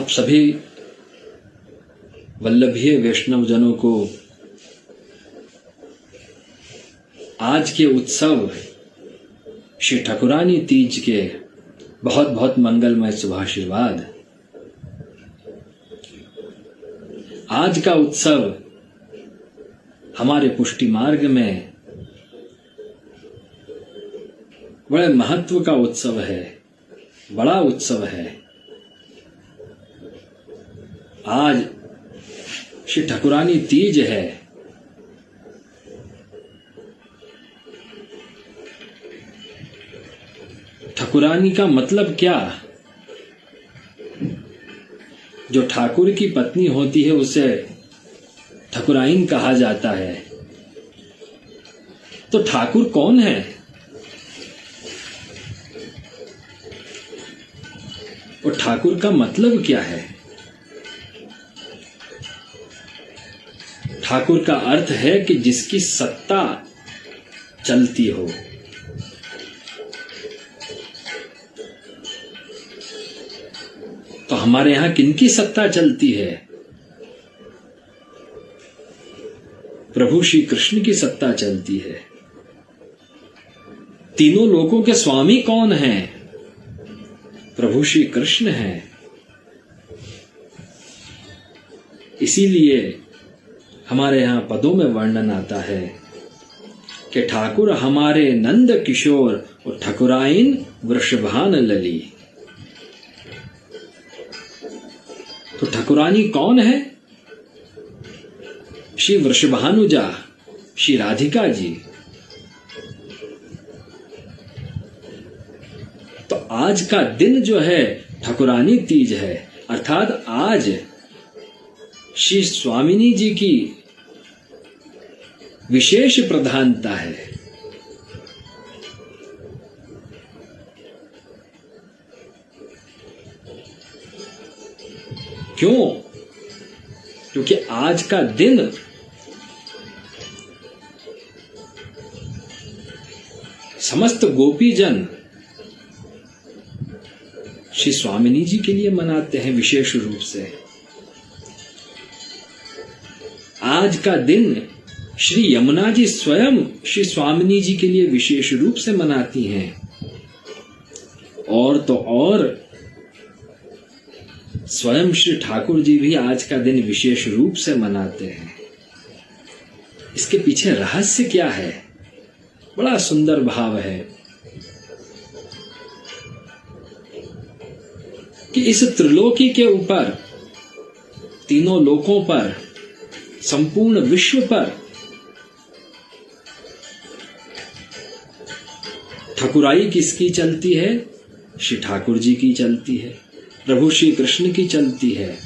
आप सभी वल्लभीय वैष्णव जनों को आज के उत्सव श्री ठाकुरानी तीज के बहुत बहुत मंगलमय शुभाशीर्वाद। आज का उत्सव हमारे पुष्टि मार्ग में बड़े महत्व का उत्सव है, बड़ा उत्सव है। आज श्री ठाकुरानी तीज है। ठाकुरानी का मतलब क्या? जो ठाकुर की पत्नी होती है उसे ठाकुराइन कहा जाता है। तो ठाकुर कौन है? और ठाकुर का मतलब क्या है? ठाकुर का अर्थ है कि जिसकी सत्ता चलती हो। तो हमारे यहां किनकी सत्ता चलती है? प्रभु श्री कृष्ण की सत्ता चलती है। तीनों लोकों के स्वामी कौन हैं? प्रभु श्री कृष्ण हैं। इसीलिए हमारे यहां पदों में वर्णन आता है कि ठाकुर हमारे नंद किशोर और ठाकुराइन वृषभान लली। तो ठाकुरानी कौन है? श्री वृषभानुजा, श्री राधिका जी। तो आज का दिन जो है ठाकुरानी तीज है, अर्थात आज श्री स्वामिनी जी की विशेष प्रधानता है। क्यों? क्योंकि आज का दिन समस्त गोपीजन श्री स्वामिनी जी के लिए मनाते हैं विशेष रूप से। आज का दिन श्री यमुना जी स्वयं श्री स्वामिनी जी के लिए विशेष रूप से मनाती हैं। और तो और स्वयं श्री ठाकुर जी भी आज का दिन विशेष रूप से मनाते हैं। इसके पीछे रहस्य क्या है? बड़ा सुंदर भाव है कि इस त्रिलोकी के ऊपर, तीनों लोकों पर, संपूर्ण विश्व पर ठाकुराई किसकी चलती है? श्री ठाकुर जी की चलती है, प्रभु श्री कृष्ण की चलती है।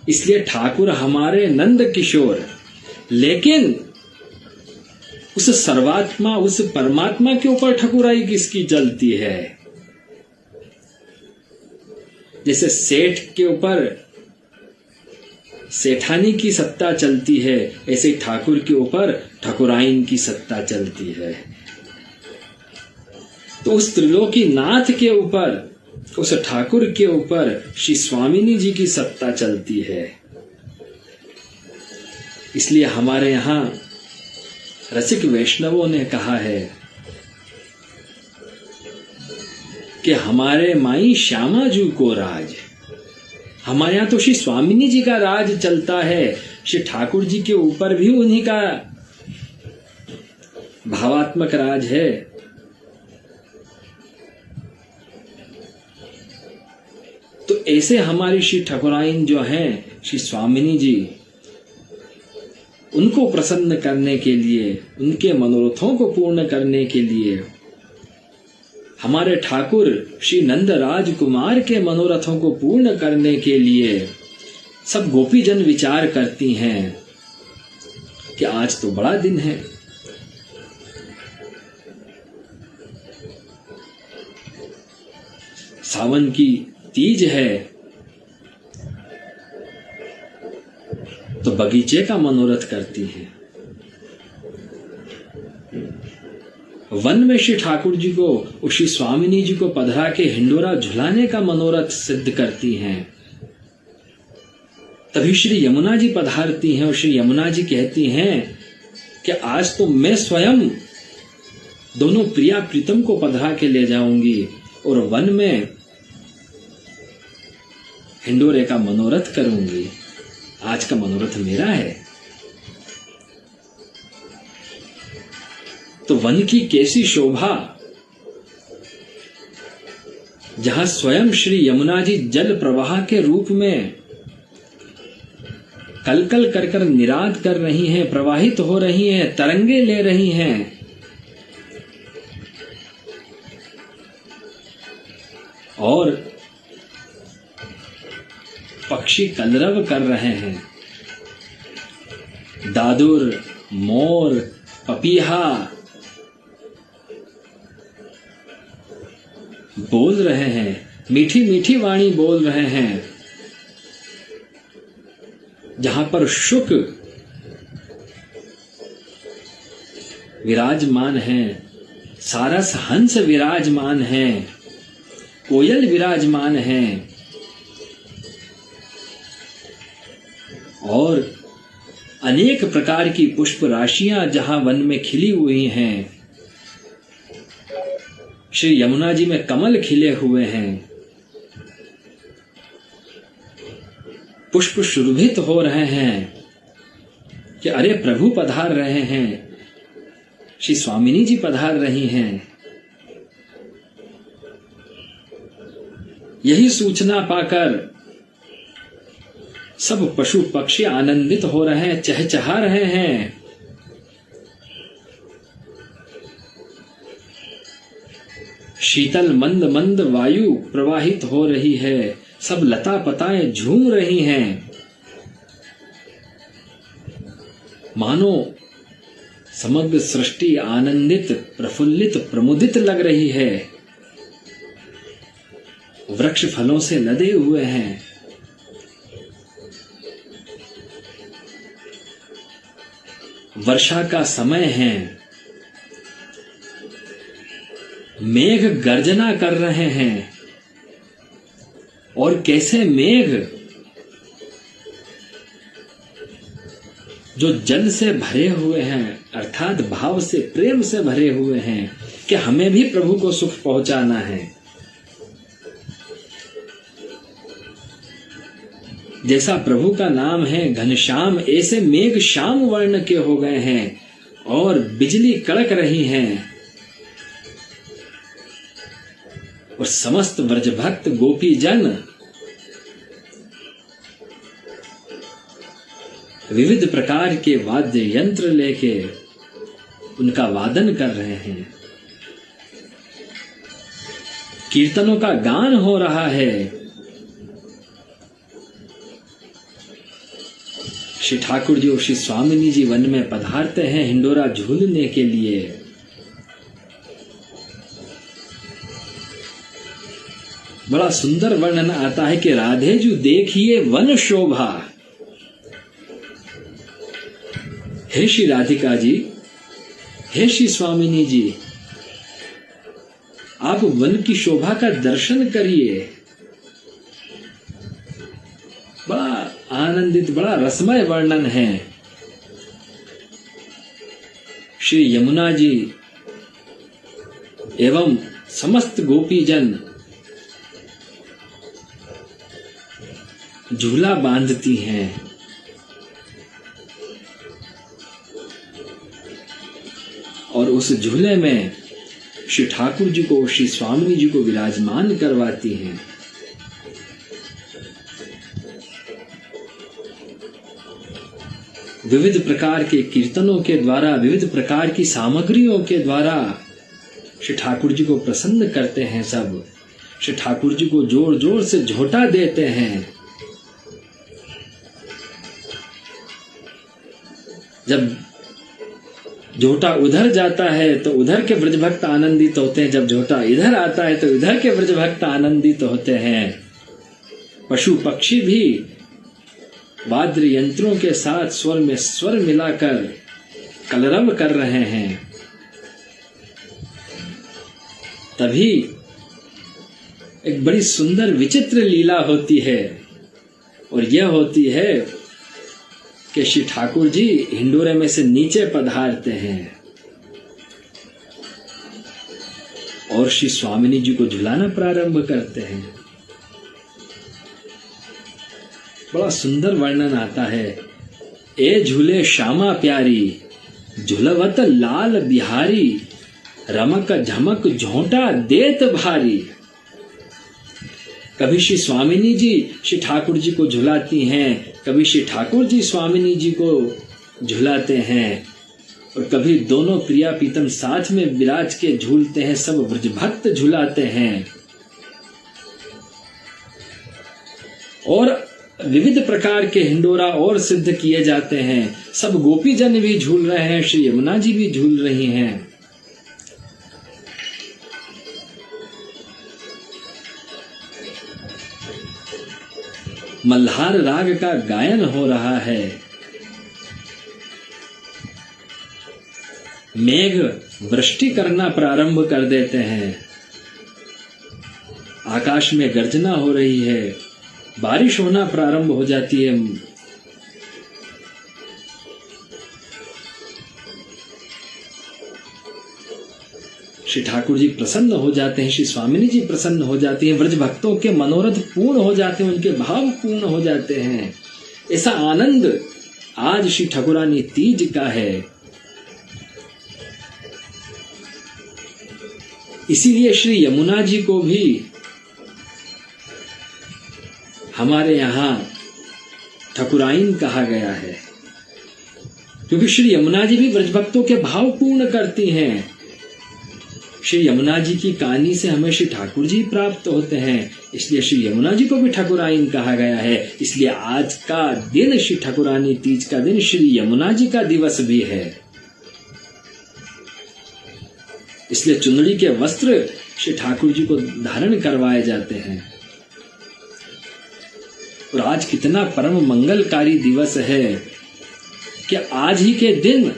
इसलिए ठाकुर हमारे नंद किशोर, लेकिन उस सर्वात्मा, उस परमात्मा के ऊपर ठाकुराई किसकी चलती है? जैसे सेठ के ऊपर सेठानी की सत्ता चलती है, ऐसे ठाकुर के ऊपर ठाकुराइन की सत्ता चलती है। तो उस त्रिलोकी नाथ के ऊपर, उस ठाकुर के ऊपर श्री स्वामिनी जी की सत्ता चलती है। इसलिए हमारे यहां रसिक वैष्णवों ने कहा है कि हमारे माई श्यामाजू को राज। हमारे यहां तो श्री स्वामिनी जी का राज चलता है। श्री ठाकुर जी के ऊपर भी उन्हीं का भावात्मक राज है। तो ऐसे हमारी श्री ठाकुराइन जो हैं, श्री स्वामिनी जी, उनको प्रसन्न करने के लिए, उनके मनोरथों को पूर्ण करने के लिए, हमारे ठाकुर श्री नंद राजकुमार के मनोरथों को पूर्ण करने के लिए सब गोपीजन विचार करती हैं कि आज तो बड़ा दिन है। सावन की तीज है, तो बगीचे का मनोरथ करती हैं। वन में श्री ठाकुर जी को, श्री स्वामिनी जी को पधरा के हिंडोरा झुलाने का मनोरथ सिद्ध करती हैं। तभी श्री यमुना जी पधारती हैं और श्री यमुना जी कहती हैं कि आज तो मैं स्वयं दोनों प्रिया प्रीतम को पधरा के ले जाऊंगी और वन में हिंडोरे का मनोरथ करूंगी। आज का मनोरथ मेरा है। तो वन की कैसी शोभा, जहां स्वयं श्री यमुना जी जल प्रवाह के रूप में कलकल कर कर निराद कर रही हैं, प्रवाहित हो रही हैं, तरंगे ले रही हैं। और पक्षी कलरव कर रहे हैं। दादुर, मोर, पपीहा बोल रहे हैं, मीठी मीठी वाणी बोल रहे हैं। जहां पर शुक विराजमान है, सारस हंस विराजमान है, कोयल विराजमान है और अनेक प्रकार की पुष्प राशियां जहां वन में खिली हुई हैं। श्री यमुना जी में कमल खिले हुए हैं, पुष्प सुरभित हो रहे हैं कि अरे प्रभु पधार रहे हैं, श्री स्वामिनी जी पधार रही हैं। यही सूचना पाकर सब पशु पक्षी आनंदित हो रहे हैं, चहचहा रहे हैं। शीतल मंद मंद वायु प्रवाहित हो रही है, सब लता पताएं झूम रही हैं। मानो समग्र सृष्टि आनंदित, प्रफुल्लित, प्रमुदित लग रही है। वृक्ष फलों से लदे हुए हैं। वर्षा का समय है, मेघ गर्जना कर रहे हैं और कैसे मेघ जो जल से भरे हुए हैं, अर्थात भाव से, प्रेम से भरे हुए हैं कि हमें भी प्रभु को सुख पहुंचाना है। जैसा प्रभु का नाम है घनश्याम, ऐसे मेघ श्याम वर्ण के हो गए हैं और बिजली कड़क रही है। और समस्त व्रजभक्त गोपी जन विविध प्रकार के वाद्य यंत्र लेके उनका वादन कर रहे हैं। कीर्तनों का गान हो रहा है। श्री ठाकुर जी और श्री स्वामिनी जी वन में पधारते हैं हिंडोरा झूलने के लिए। बड़ा सुंदर वर्णन आता है कि राधे जी देखिए वन शोभा। हे श्री राधिका जी, हे श्री स्वामिनी जी, आप वन की शोभा का दर्शन करिए। बड़ा आनंदित, बड़ा रसमय वर्णन है। श्री यमुना जी एवं समस्त गोपीजन झूला बांधती हैं। और उस झूले में श्री ठाकुर जी को, श्री स्वामी जी को विराजमान करवाती हैं। विविध प्रकार के कीर्तनों के द्वारा, विविध प्रकार की सामग्रियों के द्वारा श्री ठाकुर जी को प्रसन्न करते हैं। सब श्री ठाकुर जी को जोर जोर से झोंटा देते हैं। जब झोंटा उधर जाता है तो उधर के ब्रजभक्त आनंदित होते हैं, जब झोंटा इधर आता है तो इधर के ब्रजभक्त आनंदित होते हैं। पशु पक्षी भी वाद्य यंत्रों के साथ स्वर में स्वर मिलाकर कलरव कर रहे हैं। तभी एक बड़ी सुंदर विचित्र लीला होती है, और यह होती है कि श्री ठाकुर जी हिंडोरे में से नीचे पधारते हैं और श्री स्वामिनी जी को झुलाना प्रारंभ करते हैं। बड़ा सुंदर वर्णन आता है। ए झूले श्यामा प्यारी, झुलवत लाल बिहारी, रमक झमक झोंटा देत भारी। कभी श्री स्वामिनी जी श्री ठाकुर जी को झुलाती हैं, कभी श्री ठाकुर जी स्वामिनी जी को झुलाते हैं, और कभी दोनों प्रिया प्रीतम साथ में विराज के झूलते हैं। सब ब्रज भक्त झुलाते हैं और विविध प्रकार के हिंडोरा और सिद्ध किए जाते हैं। सब गोपी जन भी झूल रहे हैं, श्री यमुना जी भी झूल रही हैं। मल्हार राग का गायन हो रहा है। मेघ वृष्टि करना प्रारंभ कर देते हैं। आकाश में गर्जना हो रही है, बारिश होना प्रारंभ हो जाती है। श्री ठाकुर जी प्रसन्न हो जाते हैं, श्री स्वामिनी जी प्रसन्न हो जाती हैं, ब्रज भक्तों के मनोरथ पूर्ण हो जाते हैं, उनके भाव पूर्ण हो जाते हैं। ऐसा आनंद आज श्री ठाकुरानी तीज का है। इसीलिए श्री यमुना जी को भी हमारे यहां ठाकुराइन कहा गया है, क्योंकि श्री यमुना जी भी ब्रज भक्तों के भाव पूर्ण करती हैं। श्री यमुना जी की कहानी से हमें श्री ठाकुर जी प्राप्त होते हैं, इसलिए श्री यमुना जी को भी ठाकुराइन कहा गया है। इसलिए आज का दिन श्री ठाकुरानी तीज का दिन श्री यमुना जी का दिवस भी है। इसलिए चुनरी के वस्त्र श्री ठाकुर जी को धारण करवाए जाते हैं। और आज कितना परम मंगलकारी दिवस है कि आज ही के दिन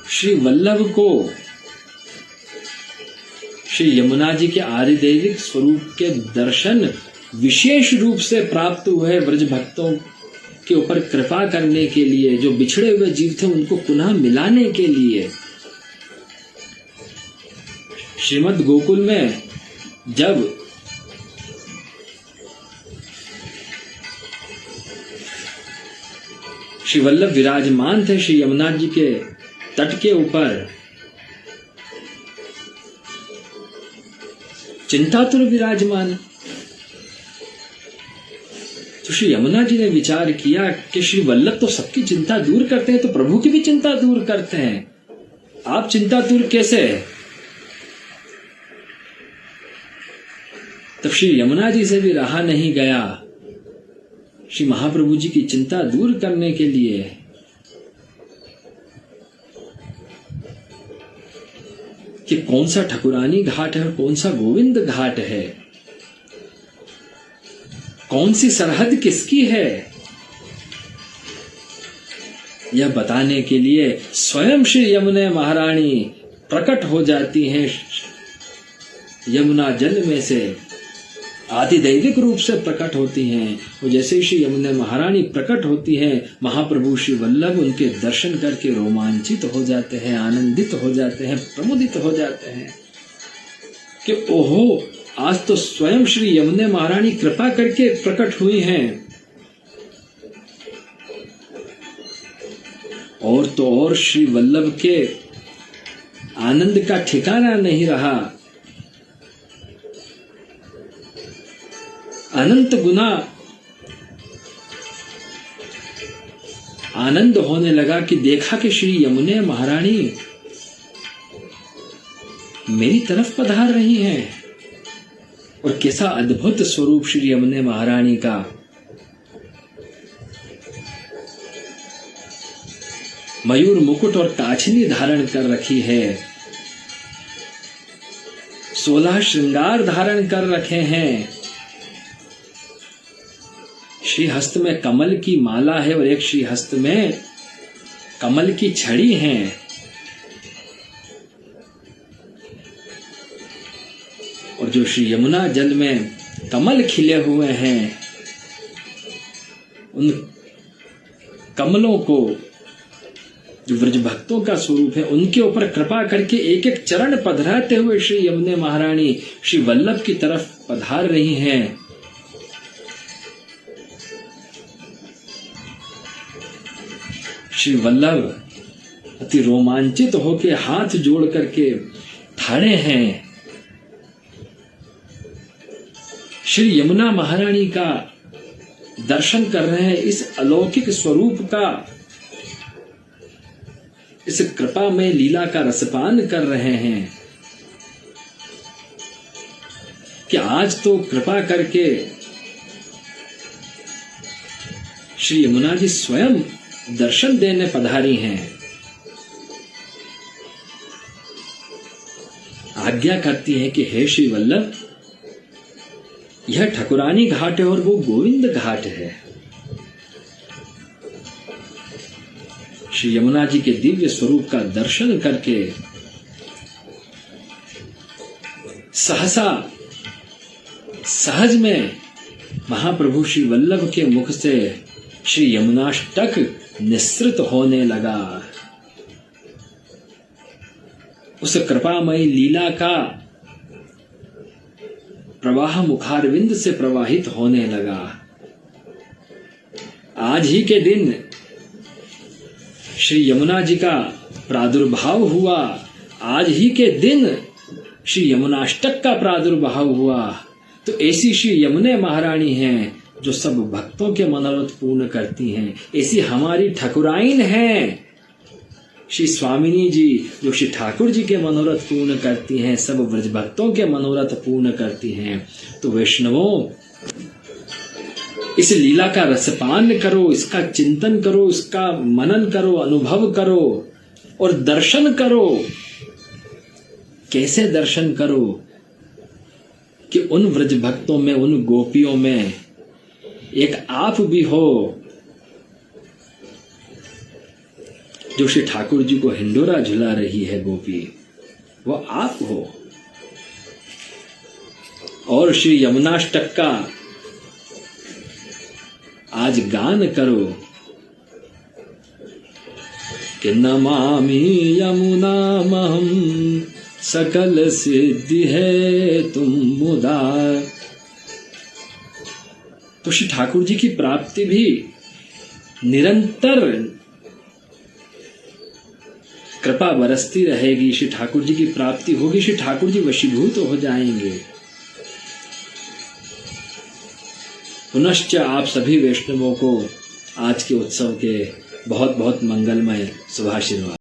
श्री वल्लभ को श्री यमुना जी के आदिदैविक स्वरूप के दर्शन विशेष रूप से प्राप्त हुए। ब्रज भक्तों के ऊपर कृपा करने के लिए, जो बिछड़े हुए जीव थे उनको पुनः मिलाने के लिए। श्रीमद् गोकुल में जब श्री वल्लभ विराजमान थे श्री यमुना जी के तट के ऊपर, चिंतातुर विराजमान, तो श्री यमुना जी ने विचार किया कि श्री वल्लभ तो सबकी चिंता दूर करते हैं, तो प्रभु की भी चिंता दूर करते हैं। आप चिंता दूर कैसे? तब श्री यमुना जी से भी रहा नहीं गया श्री महाप्रभु जी की चिंता दूर करने के लिए कि कौन सा ठकुरानी घाट है और कौन सा गोविंद घाट है, कौन सी सरहद किसकी है, यह बताने के लिए स्वयं श्री यमुना महारानी प्रकट हो जाती हैं। यमुना जल में से आदिदैविक रूप से प्रकट होती हैं। और जैसे ही श्री यमुना महारानी प्रकट होती हैं, महाप्रभु श्री वल्लभ उनके दर्शन करके रोमांचित हो जाते हैं, आनंदित हो जाते हैं, प्रमुदित हो जाते हैं कि ओहो, आज तो स्वयं श्री यमुना महारानी कृपा करके प्रकट हुई हैं। और तो और श्री वल्लभ के आनंद का ठिकाना नहीं रहा। अनंत गुना आनंद होने लगा कि देखा कि श्री यमुना महारानी मेरी तरफ पधार रही हैं। और कैसा अद्भुत स्वरूप श्री यमुना महारानी का। मयूर मुकुट और काछनी धारण कर रखी है, 16 श्रृंगार धारण कर रखे हैं। श्री हस्त में कमल की माला है और एक श्री हस्त में कमल की छड़ी है। और जो श्री यमुना जल में कमल खिले हुए हैं, उन कमलों को, जो व्रज भक्तों का स्वरूप है, उनके ऊपर कृपा करके एक एक चरण पधराते हुए श्री यमुने महारानी श्री वल्लभ की तरफ पधार रही हैं। श्री वल्लभ अति रोमांचित होकर हाथ जोड़ करके खड़े हैं। श्री यमुना महारानी का दर्शन कर रहे हैं, इस अलौकिक स्वरूप का, इस कृपा में लीला का रसपान कर रहे हैं कि आज तो कृपा करके श्री यमुना जी स्वयं दर्शन देने पधारी हैं। आज्ञा करती है कि हे श्री वल्लभ, यह ठकुरानी घाट है और वो गोविंद घाट है। श्री यमुना जी के दिव्य स्वरूप का दर्शन करके सहसा सहज में महाप्रभु श्री वल्लभ के मुख से श्री यमुनाष्टक निसृत होने लगा। उस कृपामयी लीला का प्रवाह मुखारविंद से प्रवाहित होने लगा। आज ही के दिन श्री यमुना जी का प्रादुर्भाव हुआ, आज ही के दिन श्री यमुनाष्टक का प्रादुर्भाव हुआ। तो ऐसी श्री यमुने महारानी हैं जो सब भक्तों के मनोरथ पूर्ण करती हैं। ऐसी हमारी ठकुराइन हैं श्री स्वामिनी जी, जो श्री ठाकुर जी के मनोरथ पूर्ण करती हैं, सब व्रज भक्तों के मनोरथ पूर्ण करती हैं। तो वैष्णवों, इस लीला का रसपान करो, इसका चिंतन करो, इसका मनन करो, अनुभव करो और दर्शन करो। कैसे दर्शन करो? कि उन व्रज भक्तों में, उन गोपियों में एक आप भी हो जो श्री ठाकुर जी को हिंडोरा झुला रही है गोपी, वो आप हो। और श्री यमुनाष्टक का आज गान करो कि नमामि यमुनामहं सकल सिद्धि है तुम मुदा। तो श्री ठाकुर जी की प्राप्ति भी निरंतर कृपा बरसती रहेगी। श्री ठाकुर जी की प्राप्ति होगी, श्री ठाकुर जी वशीभूत हो जाएंगे। पुनश्च आप सभी वैष्णवों को आज के उत्सव के बहुत बहुत मंगलमय शुभाशीर्वाद।